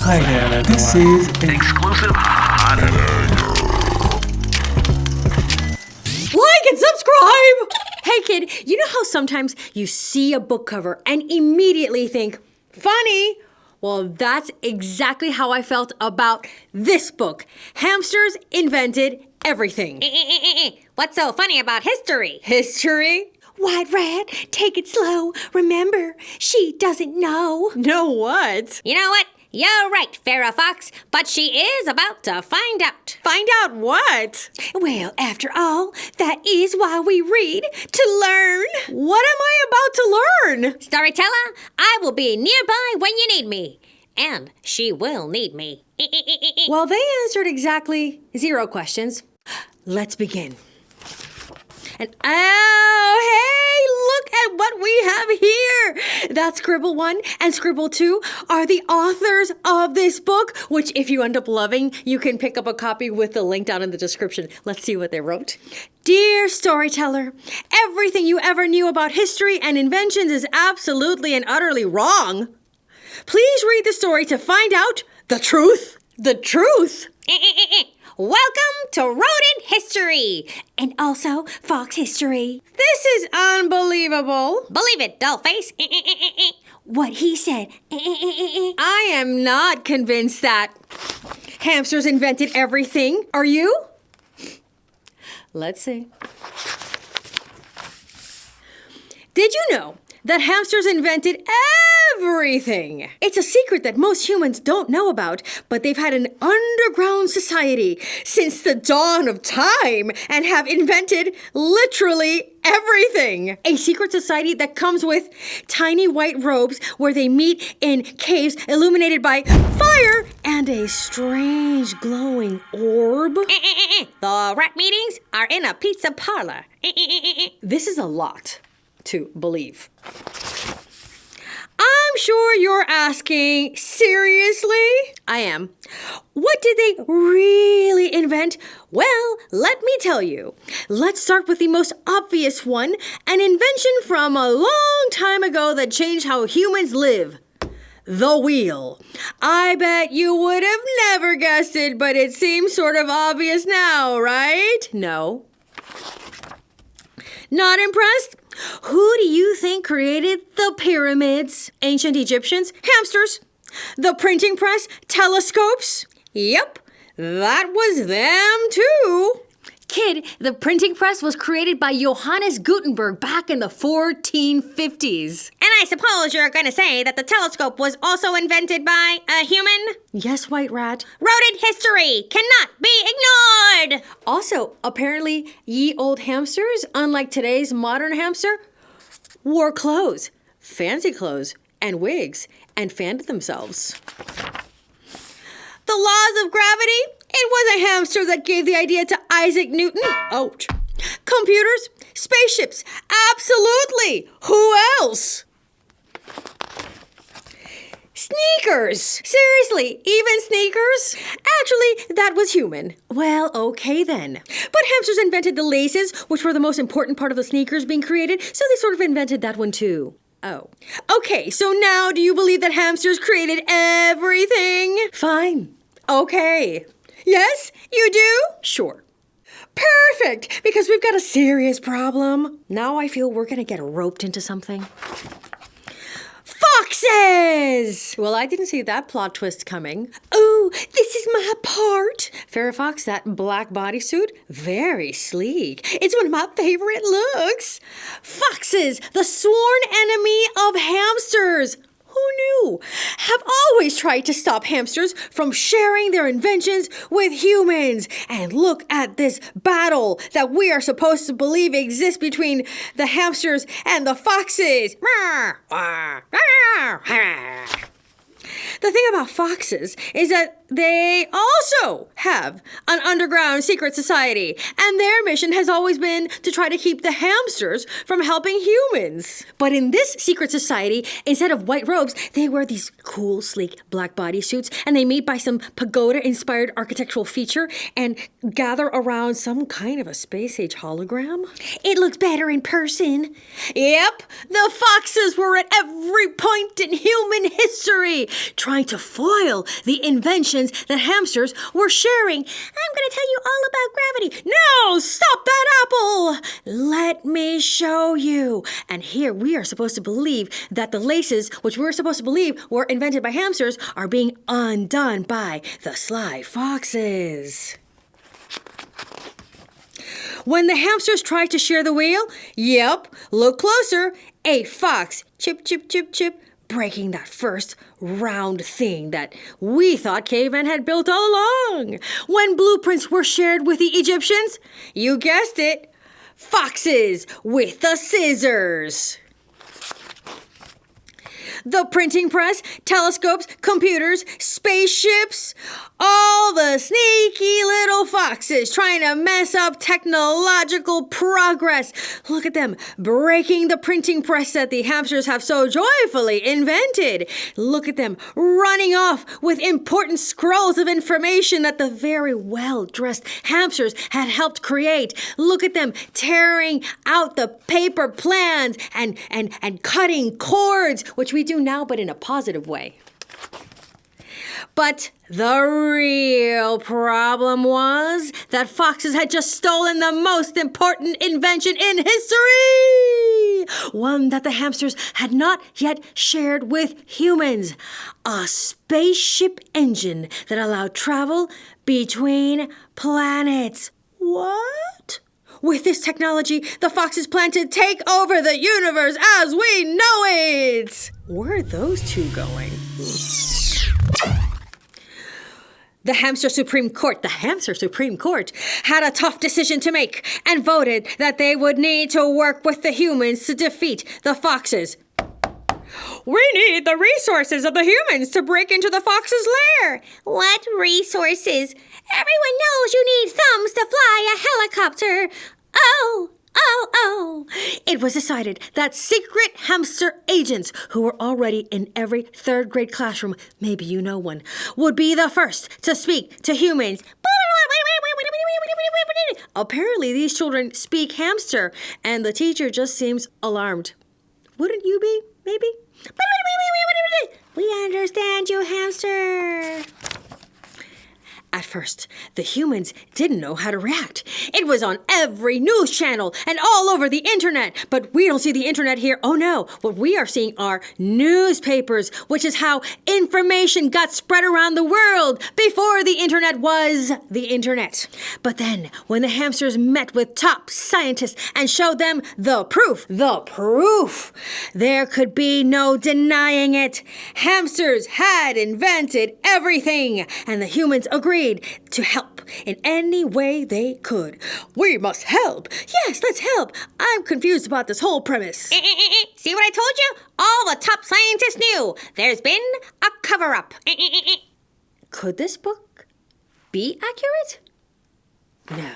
Hi there, this is Exclusive hot Like and subscribe! Hey kid, you know how sometimes you see a book cover and immediately think, funny? Well, that's exactly how I felt about this book, Hamsters Invented Everything. What's so funny about history? History? White Rat, take it slow. Remember, she doesn't know. Know what? You know what? You're right, Farrah Fox, but she is about to find out. Find out what? Well, after all, that is why we read, to learn. What am I about to learn? Storyteller, I will be nearby when you need me. And she will need me. Well, they answered exactly 0 questions. Let's begin. And hey, look at what we have here. That Scribble 1 and Scribble 2 are the authors of this book, which if you end up loving, you can pick up a copy with the link down in the description. Let's see what they wrote. Dear storyteller, everything you ever knew about history and inventions is absolutely and utterly wrong. Please read the story to find out the truth. The truth. Welcome to Rodent History. And also Fox History. This is unbelievable. Believe it, dollface. What he said. I am not convinced that hamsters invented everything. Are you? Let's see. Did you know that hamsters invented everything? It's a secret that most humans don't know about, but they've had an underground society since the dawn of time and have invented literally everything. A secret society that comes with tiny white robes where they meet in caves illuminated by fire and a strange glowing orb. The rat meetings are in a pizza parlor. This is a lot to believe. I'm sure you're asking, seriously? I am. What did they really invent? Well, let me tell you. Let's start with the most obvious one, an invention from a long time ago that changed how humans live. The wheel. I bet you would have never guessed it, but it seems sort of obvious now, right? No. Not impressed? Who do you think created the pyramids? Ancient Egyptians? Hamsters? The printing press? Telescopes? Yep, that was them too. Kid, the printing press was created by Johannes Gutenberg back in the 1450s. And I suppose you're going to say that the telescope was also invented by a human? Yes, White Rat. Rodent history cannot be ignored! Also, apparently, ye old hamsters, unlike today's modern hamster, wore clothes, fancy clothes, and wigs, and fanned themselves. The laws of gravity? It was a hamster that gave the idea to Isaac Newton. Ouch. Computers? Spaceships? Absolutely! Who else? Sneakers! Seriously, even sneakers? Actually, that was human. Well, okay then. But hamsters invented the laces, which were the most important part of the sneakers being created, so they sort of invented that one too. Oh. Okay, so now do you believe that hamsters created everything? Fine. Okay. Yes, you do? Sure. Perfect, because we've got a serious problem. Now I feel we're gonna get roped into something. Foxes! Well, I didn't see that plot twist coming. Oh, this is my part. Farrah Fox, that black bodysuit, very sleek. It's one of my favorite looks. Foxes, the sworn enemy of hamsters. Who knew? Have always tried to stop hamsters from sharing their inventions with humans. And look at this battle that we are supposed to believe exists between the hamsters and the foxes. The thing about foxes is that they also have an underground secret society, and their mission has always been to try to keep the hamsters from helping humans. But in this secret society, instead of white robes, they wear these cool, sleek black bodysuits, and they meet by some pagoda-inspired architectural feature and gather around some kind of a space-age hologram. It looks better in person. Yep, the foxes were at every point in human history, trying trying to foil the inventions that hamsters were sharing. I'm going to tell you all about gravity. No, stop that apple! Let me show you. And here we are supposed to believe that the laces, which we're supposed to believe were invented by hamsters, are being undone by the sly foxes. When the hamsters tried to share the wheel, yep, look closer, a fox, chip, chip, chip, chip, breaking that first round thing that we thought cavemen had built all along. When blueprints were shared with the Egyptians, you guessed it, foxes with the scissors. The printing press, telescopes, computers, spaceships, all the sneaky little foxes trying to mess up technological progress. Look at them breaking the printing press that the hamsters have so joyfully invented. Look at them running off with important scrolls of information that the very well-dressed hamsters had helped create. Look at them tearing out the paper plans and cutting cords, which we do now, but in a positive way. But the real problem was that foxes had just stolen the most important invention in history, one that the hamsters had not yet shared with humans, a spaceship engine that allowed travel between planets. What? With this technology, the foxes plan to take over the universe as we know it. Where are those two going? The Hamster Supreme Court, had a tough decision to make and voted that they would need to work with the humans to defeat the foxes. We need the resources of the humans to break into the fox's lair. What resources? Everyone knows you need thumbs to fly a helicopter. Oh. It was decided that secret hamster agents, who were already in every third grade classroom, maybe you know one, would be the first to speak to humans. Apparently, these children speak hamster, and the teacher just seems alarmed. Wouldn't you be, maybe? We understand you, hamster. At first, the humans didn't know how to react. It was on every news channel and all over the internet. But we don't see the internet here. Oh no, what we are seeing are newspapers, which is how information got spread around the world before the internet was the internet. But then, when the hamsters met with top scientists and showed them the proof, there could be no denying it. Hamsters had invented everything, and the humans agreed to help in any way they could. We must help. Yes, let's help. I'm confused about this whole premise. See what I told you? All the top scientists knew. There's been a cover-up. Could this book be accurate? No.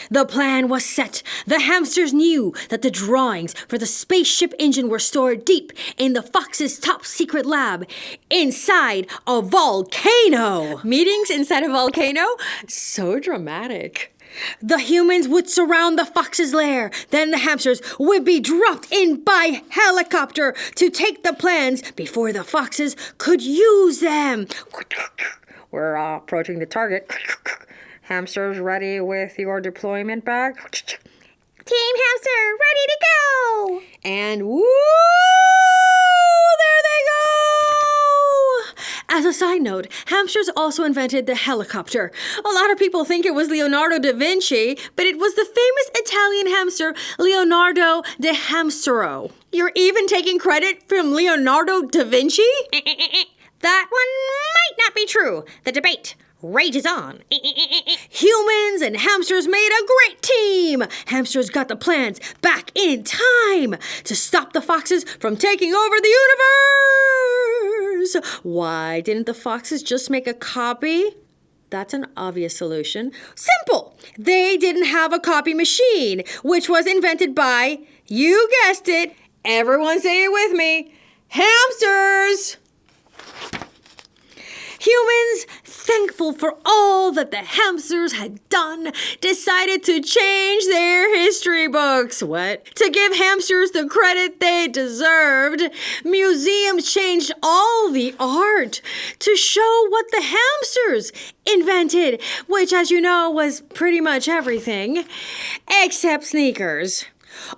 The plan was set. The hamsters knew that the drawings for the spaceship engine were stored deep in the fox's top secret lab, inside a volcano. Meetings inside a volcano? So dramatic. The humans would surround the fox's lair. Then the hamsters would be dropped in by helicopter to take the plans before the foxes could use them. We're approaching the target. Hamsters ready with your deployment bag? Team Hamster, ready to go! And woo! There they go! As a side note, hamsters also invented the helicopter. A lot of people think it was Leonardo da Vinci, but it was the famous Italian hamster Leonardo de Hamstero. You're even taking credit from Leonardo da Vinci? That one might not be true. The debate rages on. Humans and hamsters made a great team. Hamsters got the plans back in time to stop the foxes from taking over the universe. Why didn't the foxes just make a copy? That's an obvious solution. Simple. They didn't have a copy machine, which was invented by, you guessed it, everyone say it with me, hamsters. Humans thankful for all that the hamsters had done, decided to change their history books. What? To give hamsters the credit they deserved. Museums changed all the art to show what the hamsters invented, which, as you know, was pretty much everything, except sneakers.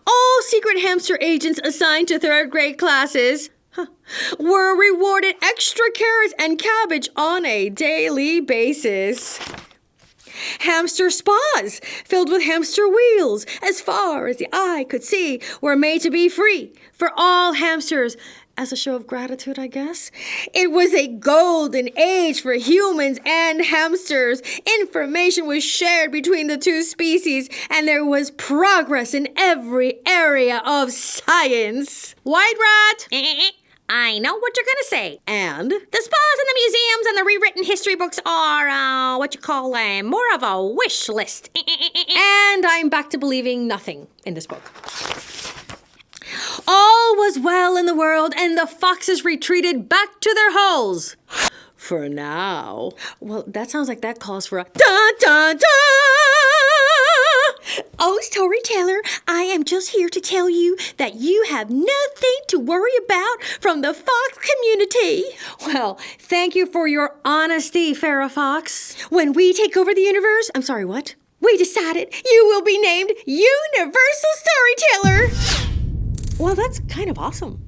All secret hamster agents assigned to third grade classes were rewarded extra carrots and cabbage on a daily basis. Hamster spas, filled with hamster wheels, as far as the eye could see, were made to be free for all hamsters. As a show of gratitude, I guess. It was a golden age for humans and hamsters. Information was shared between the two species, and there was progress in every area of science. White rat! I know what you're gonna say. And? The spas and the museums and the rewritten history books are, more of a wish list. And I'm back to believing nothing in this book. All was well in the world, and the foxes retreated back to their holes. For now. Well, that sounds like that calls for a dun-dun-dun! Oh, storyteller, I am just here to tell you that you have nothing to worry about from the fox community. Well, thank you for your honesty, Farrah Fox. When we take over the universe, I'm sorry, what? we decided you will be named Universal Storyteller. Well, that's kind of awesome.